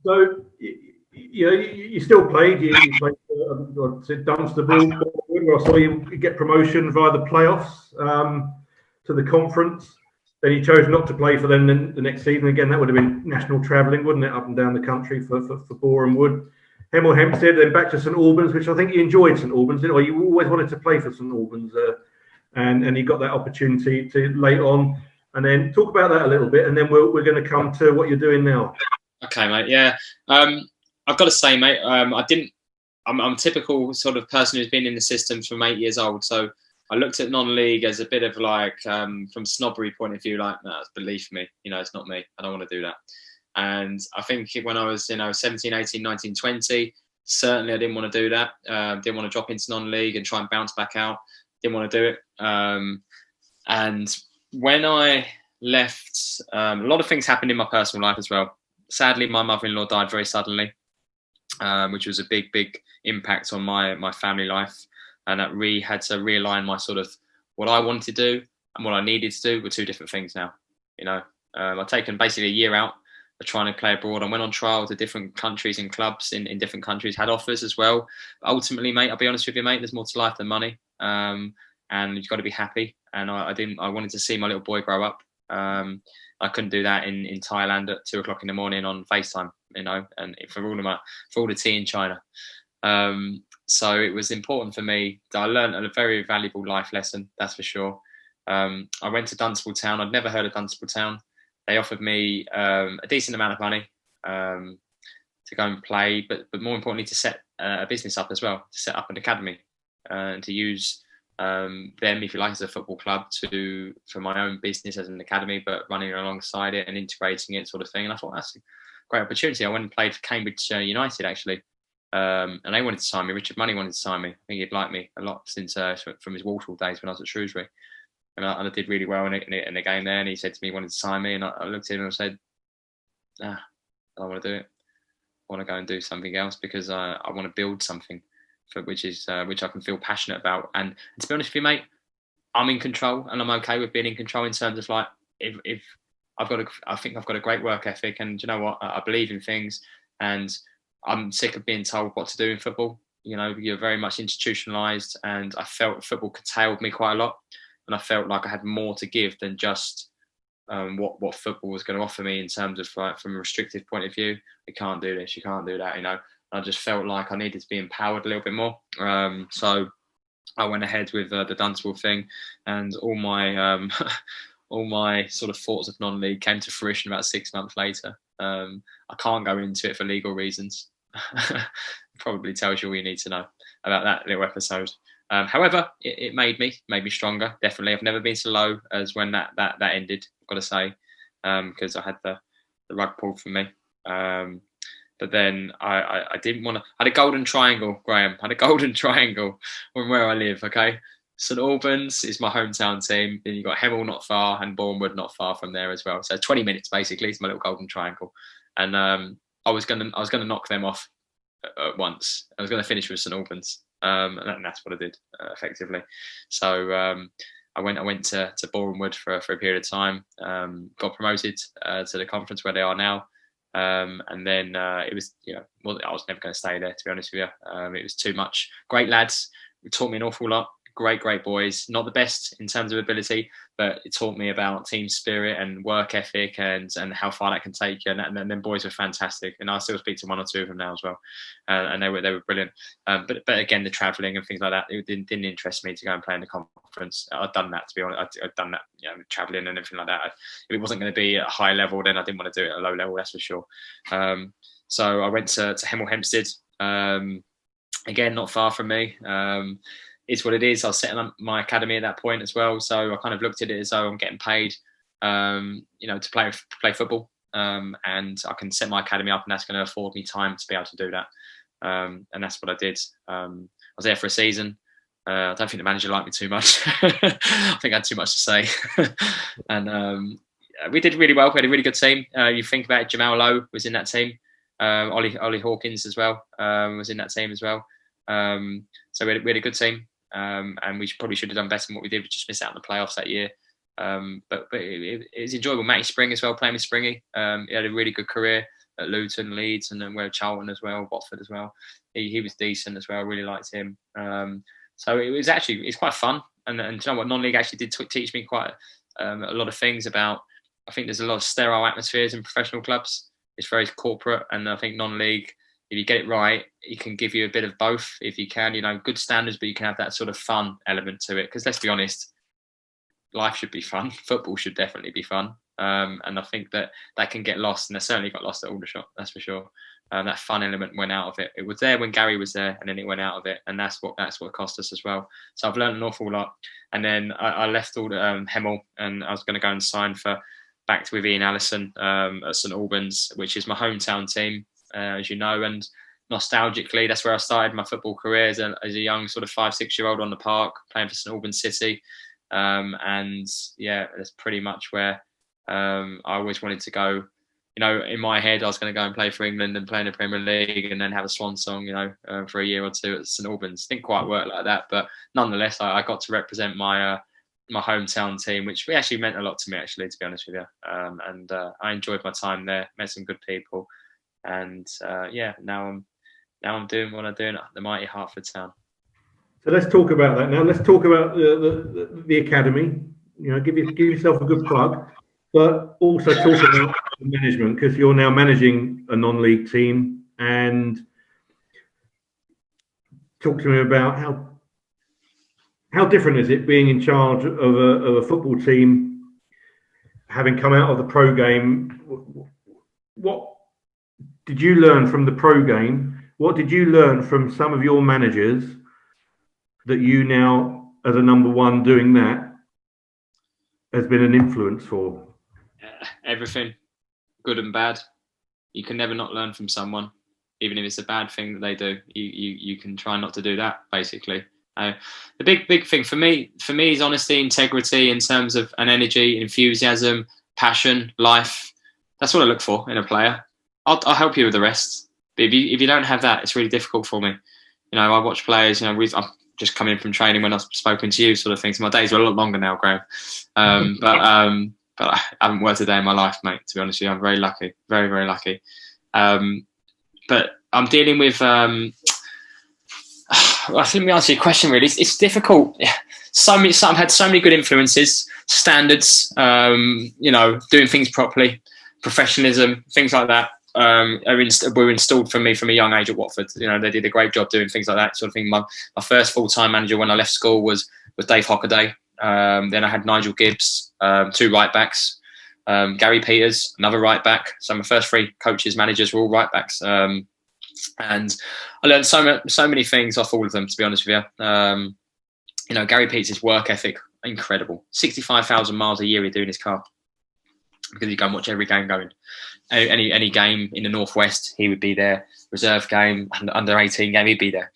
So you still played. You played Dunstable, where I saw you get promotion via the playoffs to the conference. Then you chose not to play for them the next season. Again, that would have been national travelling, wouldn't it, up and down the country for Boreham Wood. Hemel Hempstead, then back to St Albans, which I think you enjoyed St Albans, or you always wanted to play for St Albans, and you got that opportunity to late on. And then talk about that a little bit, and then we're going to come to what you're doing now. Okay, mate. Yeah, I've got to say, mate, I'm a typical sort of person who's been in the system from 8 years old. So I looked at non-league as a bit of like, from snobbery point of view, like, no, believe me, it's not me. I don't want to do that. And I think when I was, 17, 18, 19, 20, certainly I didn't want to do that. Didn't want to drop into non-league and try and bounce back out. Didn't want to do it. And when I left, a lot of things happened in my personal life as well. Sadly, my mother-in-law died very suddenly, which was a big, big impact on my family life. And that really had to realign my sort of what I wanted to do and what I needed to do were two different things now. I've taken basically a year out of trying to play abroad. I went on trial to different countries and clubs in different countries, had offers as well. But ultimately, mate, I'll be honest with you, mate, there's more to life than money. And you've got to be happy. And I wanted to see my little boy grow up. I couldn't do that in Thailand at 2 o'clock in the morning on FaceTime, and for all the tea in China. So it was important for me that I learned a very valuable life lesson, that's for sure. I went to Dunstable Town. I'd never heard of Dunstable Town. They offered me a decent amount of money to go and play, but more importantly, to set a business up as well, to set up an academy and to use them, if you like, as a football club for my own business as an academy, but running alongside it and integrating it, sort of thing. And I thought that's a great opportunity. I went and played for Cambridge United actually, and they wanted to sign me. Richard Money wanted to sign me. I think he'd liked me a lot since from his Walsall days when I was at Shrewsbury, and I did really well in the game there. And he said to me he wanted to sign me, and I looked at him and I said, I don't want to do it. I want to go and do something else because I want to build something. Which I can feel passionate about, and to be honest with you, mate, I'm in control, and I'm okay with being in control in terms of like if I think I've got a great work ethic, and you know what, I believe in things, and I'm sick of being told what to do in football. You're very much institutionalised, and I felt football curtailed me quite a lot, and I felt like I had more to give than just what football was going to offer me in terms of like from a restrictive point of view. You can't do this, you can't do that, I just felt like I needed to be empowered a little bit more. So I went ahead with the Dunstable thing, and all my all my sort of thoughts of non-league came to fruition about 6 months later. I can't go into it for legal reasons. Probably tells you all you need to know about that little episode. However, it made me stronger. Definitely, I've never been so low as when that ended. I've got to say, because I had the rug pulled from me. But then I didn't want to. I had a golden triangle, Graham. I had a golden triangle from where I live. Okay, St Albans is my hometown team. Then you got Hemel not far, and Boreham Wood not far from there as well. So 20 minutes basically. It's my little golden triangle, and I was gonna knock them off at once. I was gonna finish with St Albans, and that's what I did effectively. So I went to Boreham Wood for a period of time. Got promoted to the conference where they are now. And then it was, I was never going to stay there, to be honest with you. It was too much. Great lads, it taught me an awful lot. Great boys. Not the best in terms of ability, but it taught me about team spirit and work ethic and how far that can take you. And then boys were fantastic. And I still speak to 1 or 2 of them now as well. And they were brilliant. But again, the travelling and things like that, it didn't interest me to go and play in the conference. I'd done that, to be honest. I'd done that, travelling and everything like that. If it wasn't going to be at a high level, then I didn't want to do it at a low level, that's for sure. So I went to Hemel Hempstead. Again, not far from me. It's what it is. I was setting up my academy at that point as well, so I kind of looked at it as though I'm getting paid, to play football, and I can set my academy up, and that's going to afford me time to be able to do that, and that's what I did. I was there for a season. I don't think the manager liked me too much. I think I had too much to say, and we did really well. We had a really good team. You think about it, Jamal Lowe was in that team. Ollie Hawkins as well was in that team as well. So we had a good team. And we probably should have done better than what we did. We just missed out on the playoffs that year. But it was enjoyable. Matty Spring as well, playing with Springy. He had a really good career at Luton, Leeds, and then where Charlton as well, Watford as well. He was decent as well. I really liked him. So it's quite fun. And you know what, non-league actually did teach me quite a lot of things about. I think there's a lot of sterile atmospheres in professional clubs. It's very corporate, and I think non-league, if you get it right, it can give you a bit of both. If you can, good standards, but you can have that sort of fun element to it. Because let's be honest, life should be fun. Football should definitely be fun. And I think that can get lost, and they certainly got lost at Aldershot, that's for sure. That fun element went out of it. It was there when Gary was there, and then it went out of it, and that's what cost us as well. So I've learned an awful lot. And then I left Hemel, and I was going to go and sign back with Ian Allison at St Albans, which is my hometown team, as you know. And nostalgically, that's where I started my football career as a young sort of 5-6-year-old on the park, playing for St Albans City. And yeah, that's pretty much where I always wanted to go. In my head, I was going to go and play for England and play in the Premier League and then have a swan song, for a year or two at St Albans. Didn't quite work like that, but nonetheless, I got to represent my hometown team, which actually meant a lot to me, actually, to be honest with you. And I enjoyed my time there, met some good people, and now I'm doing what I'm doing at the mighty Hertford Town. So let's talk about that now. Let's talk about the academy. Give yourself a good plug, but also talk about management, because you're now managing a non-league team. And talk to me about how different is it being in charge of a football team, having come out of the pro game. What did you learn from the pro game? What did you learn from some of your managers that you now, as a number one doing that, has been an influence for? Everything, good and bad. You can never not learn from someone, even if it's a bad thing that they do. You can try not to do that, basically. The big thing for me is honesty, integrity in terms of an energy, enthusiasm, passion, life. That's what I look for in a player. I'll help you with the rest. But if you don't have that, it's really difficult for me. I watch players. I've just come in from training when I've spoken to you, sort of thing. So my days are a lot longer now, Graham. But I haven't worked a day in my life, mate. To be honest with you, I'm very lucky, very, very lucky. But I'm dealing with. Let me answer your question. Really, it's difficult. I've had so many good influences, standards. Doing things properly, professionalism, things like that. Were installed for me from a young age at Watford. They did a great job doing things like that sort of thing. My first full-time manager when I left school was Dave Hockaday. Then I had Nigel Gibbs, 2 right backs, Gary Peters, another right back. So my first 3 coaches, managers were all right backs. And I learned so many things off all of them, to be honest with you. Gary Peters' work ethic, incredible. 65,000 miles a year he'd do in his car, because he'd go and watch every game going. Any game in the Northwest, he would be there. Reserve game, under 18 game, he'd be there.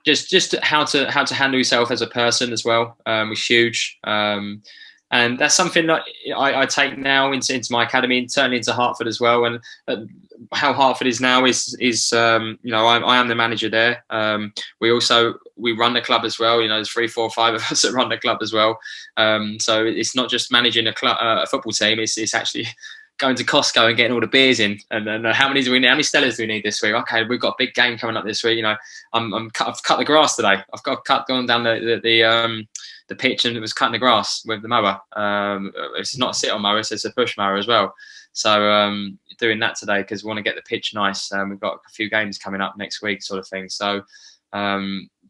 Just how to handle yourself as a person as well was huge. And that's something that I take now into my academy, and certainly into Hertford as well. And how Hertford is now is I am the manager there. We run the club as well. There's 3, 4, 5 of us that run the club as well. So it's not just managing a football team. It's actually going to Costco and getting all the beers in. And then how many Stellas do we need this week? Okay, we've got a big game coming up this week. I've cut the grass today. I've got gone down the pitch and it was cutting the grass with the mower. It's not a sit-on mower, it's a push mower as well. So doing that today because we want to get the pitch nice. We've got a few games coming up next week, sort of thing. So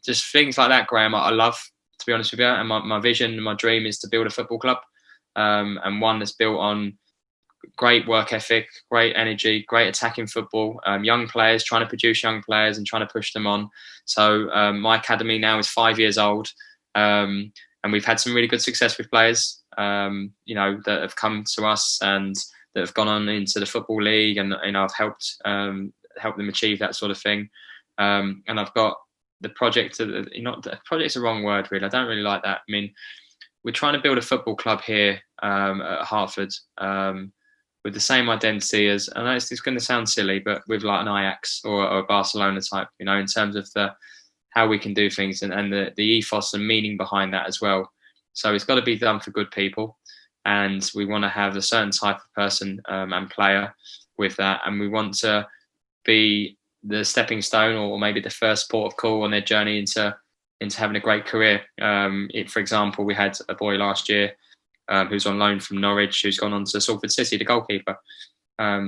just things like that, Graham, I love, to be honest with you. And my vision, my dream is to build a football club, and one that's built on great work ethic, great energy, great attacking football, young players, trying to produce young players and trying to push them on. So my academy now is 5 years old. And we've had some really good success with players, that have come to us and that have gone on into the Football League, and I've helped them achieve that sort of thing. And I've got the project. Project's the wrong word, really. I don't really like that. I mean, we're trying to build a football club here at Hertford with the same identity as. I know it's going to sound silly, but with like an Ajax or a Barcelona type, in terms of how we can do things and the ethos and meaning behind that as well. So it's got to be done for good people, and we want to have a certain type of person and player with that, and we want to be the stepping stone, or maybe the first port of call on their journey into having a great career. For example, we had a boy last year who's on loan from Norwich, who's gone on to Salford City, the goalkeeper.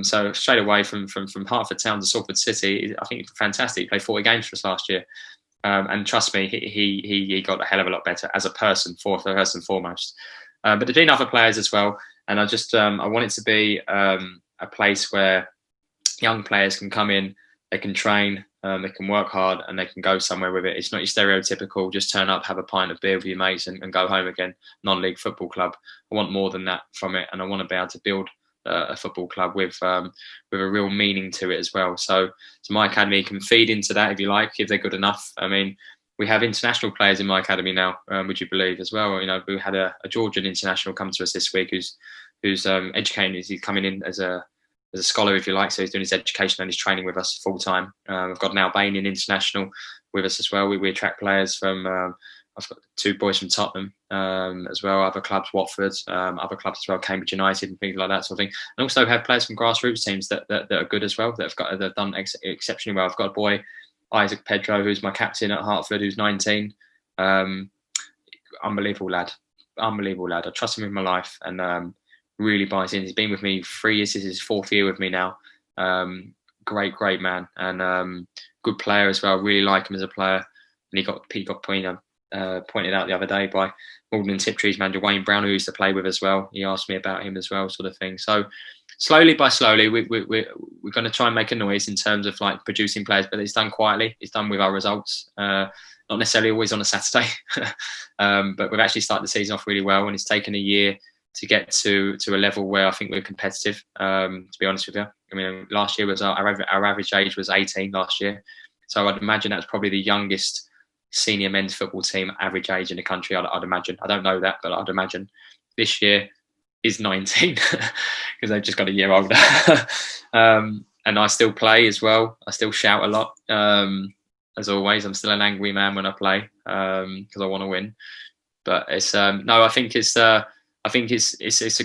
So straight away from Hertford Town to Salford City, I think it's fantastic. He played 40 games for us last year, and trust me, he got a hell of a lot better as a person, first and foremost. But there's been other players as well, and I want it to be a place where young players can come in, they can train, they can work hard, and they can go somewhere with it. It's not your stereotypical just turn up, have a pint of beer with your mates, and go home again. Non-league football club. I want more than that from it, and I want to be able to build a football club with a real meaning to it as well. So my academy can feed into that, if you like, if they're good enough. I mean, we have international players in my academy now, would you believe, as well? You know, we had a Georgian international come to us this week who's educating. He's coming in as a scholar, if you like, so he's doing his education and his training with us full time. We've got an Albanian international with us as well. We attract players from. I've got 2 boys from Tottenham as well, other clubs, Watford, other clubs as well, Cambridge United and things like that sort of thing. And also have players from grassroots teams that are good as well, that have done exceptionally well. I've got a boy, Isaac Pedro, who's my captain at Hertford, who's 19. Unbelievable lad. I trust him with my life, and really buys in. He's been with me 3 years. This is his 4th year with me now. Great man, and good player as well. Really like him as a player. And he got pointed out the other day by Malden and Tiptree's manager Wayne Brown, who used to play with as well. He asked me about him as well, sort of thing. So slowly by slowly, we're going to try and make a noise in terms of like producing players, but it's done quietly. It's done with our results, not necessarily always on a Saturday, but we've actually started the season off really well, and it's taken a year to get to a level where I think we're competitive. To be honest with you, I mean, last year was our average age was 18 last year, so I'd imagine that's probably the youngest senior men's football team average age in the country. I'd imagine. I don't know that, but I'd imagine this year is 19 because they've just got a year older. And I still play as well. I still shout a lot. As always, I'm still an angry man when I play because I want to win. But it's no, I think it's a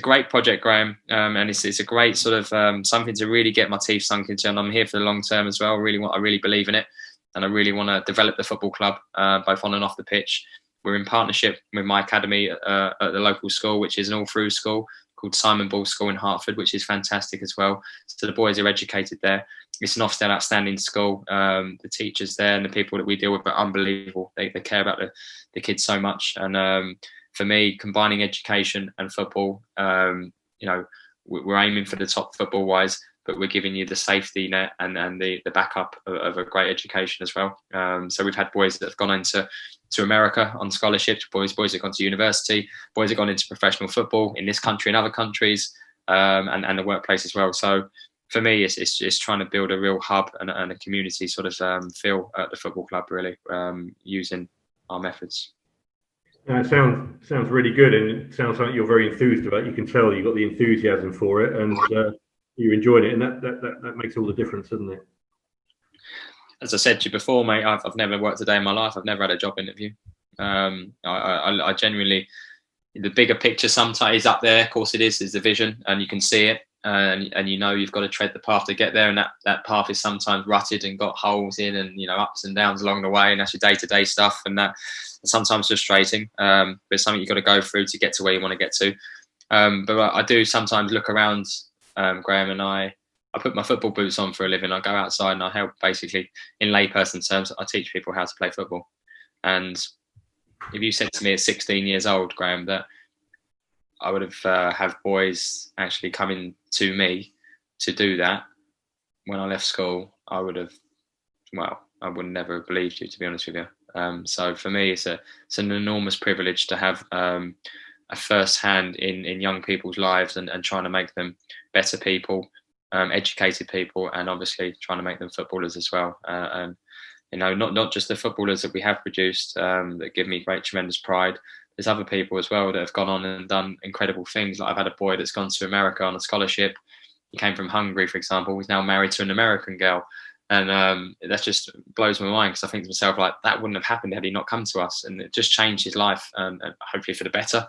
great project, Graham, and it's a great sort of something to really get my teeth sunk into. And I'm here for the long term as well. I really believe in it. And I really want to develop the football club, both on and off the pitch. We're in partnership with my academy at the local school, which is an all-through school called Simon Ball School in Hertford, which is fantastic as well. So the boys are educated there. It's an Ofsted outstanding school. The teachers there and the people that we deal with are unbelievable. They care about the kids so much. And for me, combining education and football, we're aiming for the top football-wise, but we're giving you the safety net and the backup of a great education as well. So we've had boys that have gone into America on scholarships, boys that have gone to university, boys that have gone into professional football in this country and other countries, and the workplace as well. So for me, it's trying to build a real hub and a community sort of feel at the football club, really, using our methods. It sounds really good, and it sounds like you're very enthused about it. You can tell you've got the enthusiasm for it, and you're enjoying it, and that makes all the difference, doesn't it? As I said to you before, mate, I've never worked a day in my life. I've never had a job interview. I genuinely, the bigger picture sometimes is up there. Of course, it is the vision, and you can see it, and you know you've got to tread the path to get there, and that path is sometimes rutted and got holes in, and ups and downs along the way, and that's your day-to-day stuff, and that sometimes frustrating. But it's something you've got to go through to get to where you want to get to. But I do sometimes look around, Graham, and I put my football boots on for a living. I go outside and I help, basically, in layperson terms, I teach people how to play football. And if you said to me at 16 years old, Graham, that I would have boys actually coming to me to do that when I left school, I would never have believed you, to be honest with you. So for me, it's an enormous privilege to have a first hand in young people's lives and trying to make them better people, educated people, and obviously trying to make them footballers as well. And not just the footballers that we have produced that give me great, tremendous pride. There's other people as well that have gone on and done incredible things. Like I've had a boy that's gone to America on a scholarship. He came from Hungary, for example. He's now married to an American girl. And that just blows my mind, because I think to myself, like, that wouldn't have happened had he not come to us, and it just changed his life, and hopefully for the better.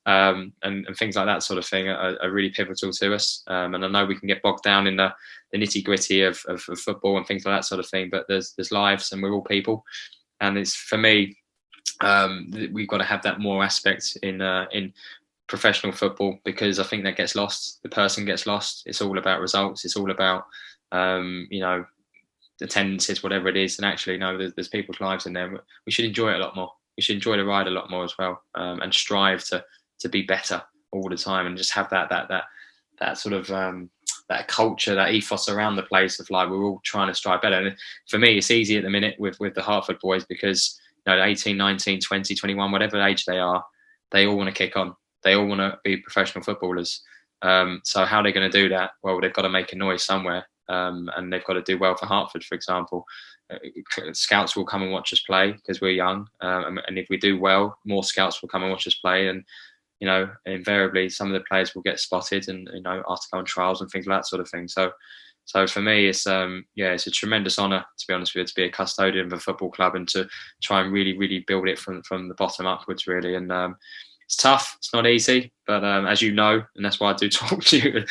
And things like that sort of thing are really pivotal to us. And I know we can get bogged down in the nitty gritty of football and things like that sort of thing, but there's lives, and we're all people. And it's, for me, we've got to have that more aspect in professional football, because I think that gets lost. The person gets lost. It's all about results. It's all about attendances, whatever it is. And actually, no, there's people's lives in there. We should enjoy it a lot more. We should enjoy the ride a lot more as well, and strive to be better all the time, and just have that sort of that culture, that ethos around the place of, like, we're all trying to strive better. And for me, it's easy at the minute with the Hertford boys, because 18, 19, 20, 21, whatever age they are, they all want to kick on. They all want to be professional footballers. So how are they going to do that? Well, they've got to make a noise somewhere. And they've got to do well for Hertford, for example. Scouts will come and watch us play because we're young. And if we do well, more scouts will come and watch us play. And, invariably some of the players will get spotted and, asked to go on trials and things like that sort of thing. So for me, it's a tremendous honour, to be honest with you, to be a custodian of a football club and to try and really, really build it from the bottom upwards, really. And it's tough. It's not easy, but as you know, and that's why I do talk to you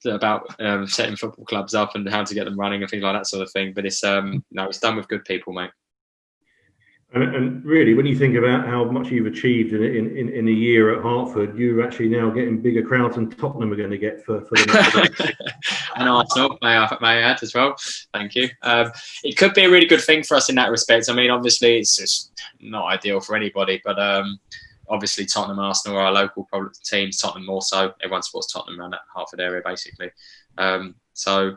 about setting football clubs up and how to get them running and things like that sort of thing. But it's it's done with good people, mate. And really, when you think about how much you've achieved in a year at Hertford, you're actually now getting bigger crowds than Tottenham are going to get for the next and Arsenal, may I add as well. Thank you. It could be a really good thing for us in that respect. I mean, obviously, it's just not ideal for anybody, but obviously Tottenham and Arsenal are our local teams. Tottenham more so. Everyone supports Tottenham around that Hertford area, basically. So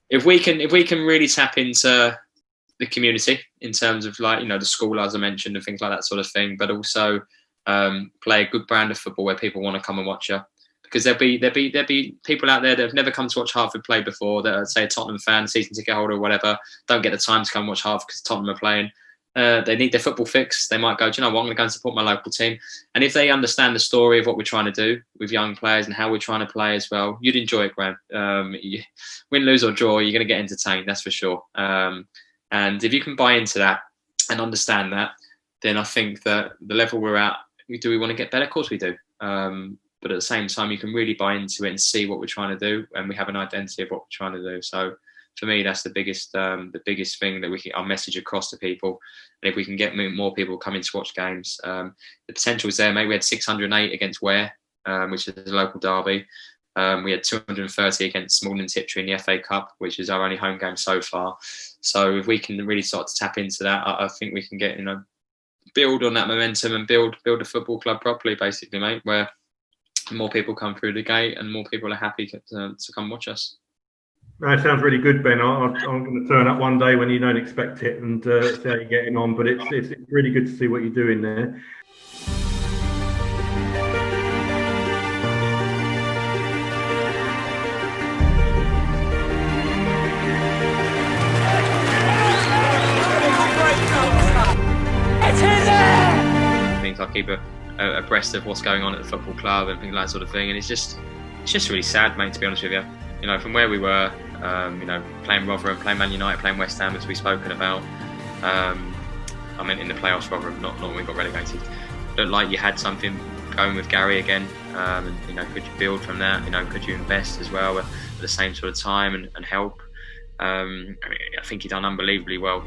if we can really tap into the community in terms of, like, the school, as I mentioned, and things like that sort of thing, but also play a good brand of football where people want to come and watch you, because there'll be people out there that have never come to watch Hertford play before, that are, say, a Tottenham fan, season ticket holder, or whatever, don't get the time to come watch Hertford because Tottenham are playing. They need their football fix. They might go, do you know what, I'm going to go and support my local team. And if they understand the story of what we're trying to do with young players and how we're trying to play as well, you'd enjoy it, Graham. Win, lose or draw, you're going to get entertained, that's for sure. And if you can buy into that and understand that, then I think that the level we're at, do we want to get better? Of course we do. But at the same time, you can really buy into it and see what we're trying to do, and we have an identity of what we're trying to do. So for me, that's the biggest thing that our message across to people. And if we can get more people coming to watch games, the potential is there, mate. We had 608 against Ware, which is a local derby. We had 230 against Small and Tiptree in the FA Cup, which is our only home game so far. So if we can really start to tap into that, I think we can get, build on that momentum and build a football club properly, basically, mate, where more people come through the gate and more people are happy to come watch us. That sounds really good, Ben. I'm going to turn up one day when you don't expect it and see how you're getting on. But it's really good to see what you're doing there. I keep abreast of what's going on at the football club and things like that sort of thing, and it's just really sad, mate, to be honest with you. From where we were, playing Rotherham, playing Man United, playing West Ham, as we've spoken about. I meant in the playoffs, Rotherham, not when we got relegated. Looked like you had something going with Gary again, and could you build from that? Could you invest as well at the same sort of time and help? I think he done unbelievably well.